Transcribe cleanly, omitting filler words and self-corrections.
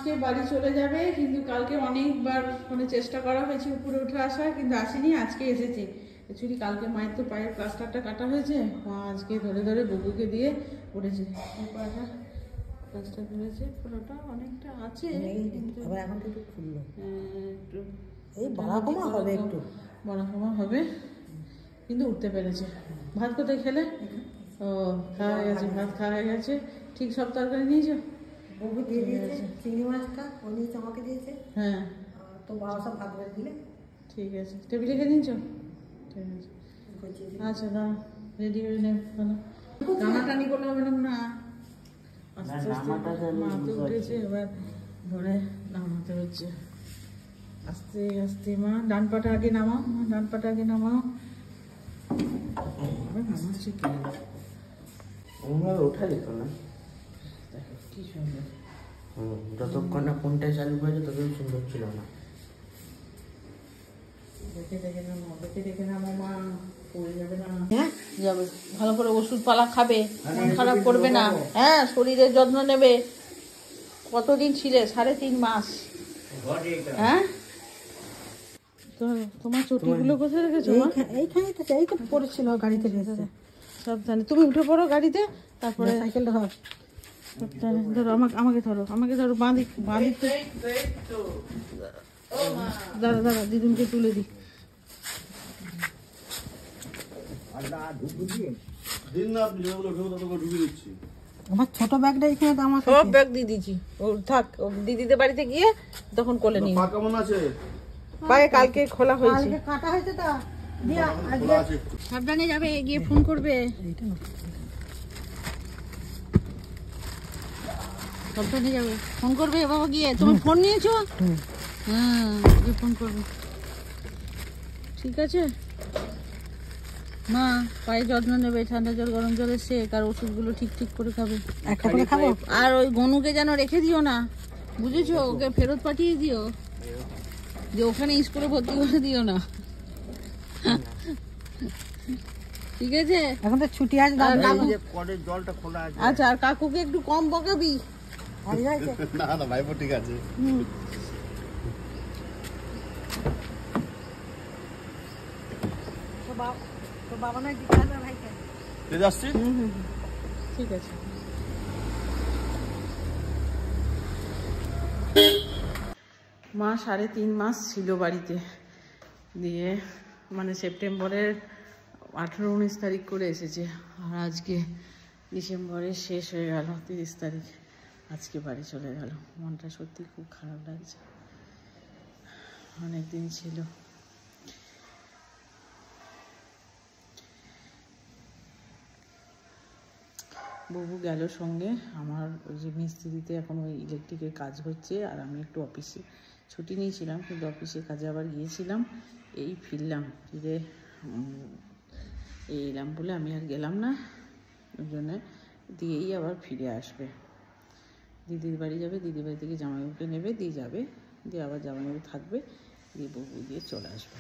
আজকে বাড়ি চলে যাবে, কিন্তু কালকে অনেকবার ফোনে চেষ্টা করা হয়েছে উপরে উঠে আসার, কিন্তু আসেনি। আজকে এসেছে। অ্যাকচুয়ালি কালকে মায়ের তো পায়ের প্লাস্টারটা কাটা হয়েছে, মা আজকে ধরে ধরে বুবুকে দিয়ে উঠেছে। পাটা প্লাস্টার করেছে, পুরোটা অনেকটা আছে, কিন্তু এখন একটু খুললো, একটু এই বাড়াকমা হবে, একটু বাড়াকমা হবে, কিন্তু উঠতে পেরেছে। ভাত কোথায় খেলে? ও খাওয়া হয়ে গেছে, ভাত খাওয়া হয়ে গেছে। ঠিক সব তরকারি নিয়েছো? বউ দিয়ে দিয়েছে, চিংড়ি মাছটা ও নিয়েছে, আমাকে দিয়েছে। হ্যাঁ, তো বাবা সব ভাত বেড়ে দিলে। ঠিক আছে, টেবিলে খেয়ে নিয়েছো? ঠিক আছে, আচ্ছা দাও, রেডি হয়ে নে। টানাটানি করলে হবে না, আস্তে আস্তে মা তো উঠেছে, এবার ধরে নামাতে হচ্ছে আস্তে আস্তে। মা ডান পাটা আগে নামাও, মা ডান পাটা আগে নামাও। নামাচ্ছে কি ওঠা যেত না, দেখো কি সুন্দর। যতক্ষণ না ফোনটাই চালু হয়েছে ততক্ষণ সুন্দর ছিল না। দেখে দেখে নামো, দেখে দেখে নামো মা, পড়ে যাবে না। হ্যাঁ যাবে, ভালো করে ওষুধ পালা খাবে, মন খারাপ করবে না। হ্যাঁ, শরীরের যত্ন নেবে। কতদিন ছিলে? 3.5 মাস। হ্যাঁ, তোমার চটিগুলো কোথায় রেখেছো? এইখানে তো, এই তো পড়েছিল গাড়িতে রেখেছে। সাবধানে তুমি উঠে পড়ো গাড়িতে, তারপরে সাইকেলটা ধর। সাবধানে ধরো, আমাকে ধরো, আমাকে ধরো, বাঁ দিক দাঁড়া দাঁড়া, দিদুনকে তুলে দিই। আমার ছোট ব্যাগটা এখানে, আমার সব ব্যাগ দিয়ে দিচ্ছি। ও থাক, ও দিদিদের বাড়িতে গিয়ে তখন কোলে নিয়ে। কেমন আছে? পায়ে কালকে খোলা হয়েছে, কালকে কাটা হয়েছে তো। সাবধানে যাবে, গিয়ে ফোন করবে। সাবধানে যাবে, ফোন করবে বাবা গিয়ে। তুমি ফোন নিয়েছো? হ্যাঁ, গিয়ে ফোন করবে। ঠিক আছে মা, পায়ে যত্ন নেবে, ঠান্ডা জল গরম জলের শেক, আর ওষুধগুলো ঠিক ঠিক করে খাবে। একটা করে খাবো। আর ওই গনুকে যেন রেখে দিও না, বুঝেছো? ওকে ফেরত পাঠিয়ে দিও, যে ওখানে স্কুলে ভর্তি করে দিও না। ঠিক আছে, এখন তো ছুটি আছে। জলটা খোলা আছে। আচ্ছা, আর কাকুকে একটু কম বকাবি। না না ভাইপো ঠিক আছে। তো বাবা নয় ভাইকে যাচ্ছি। ঠিক আছে। মা 3.5 মাস ছিল বাড়িতে, দিয়ে মানে সেপ্টেম্বরের 18-19 তারিখ করে এসেছে, আর আজকে ডিসেম্বরের শেষ হয়ে গেল, 30 তারিখ আজকে বাড়ি চলে গেল। মনটা সত্যি খুব খারাপ লাগছে, অনেক দিন ছিল। বাবু গেল সঙ্গে। আমার ওই যে মিস্ত্রিতে এখন ওই ইলেকট্রিকের কাজ হচ্ছে, আর আমি একটু অফিসে ছুটি নিয়েছিলাম, কিন্তু অফিসে কাজে আবার গিয়েছিলাম। এই ফিরলাম, ফিরে এলাম বলে আমি আর গেলাম না, ওই জন্যে দিয়েই আবার ফিরে আসবে। দিদির বাড়ি যাবে, দিদির বাড়ি থেকে জামাইবাবুকে নেবে, দিয়ে যাবে, দিয়ে আবার জামাইবাবু থাকবে, দিয়ে বউ দিয়ে চলে আসবে।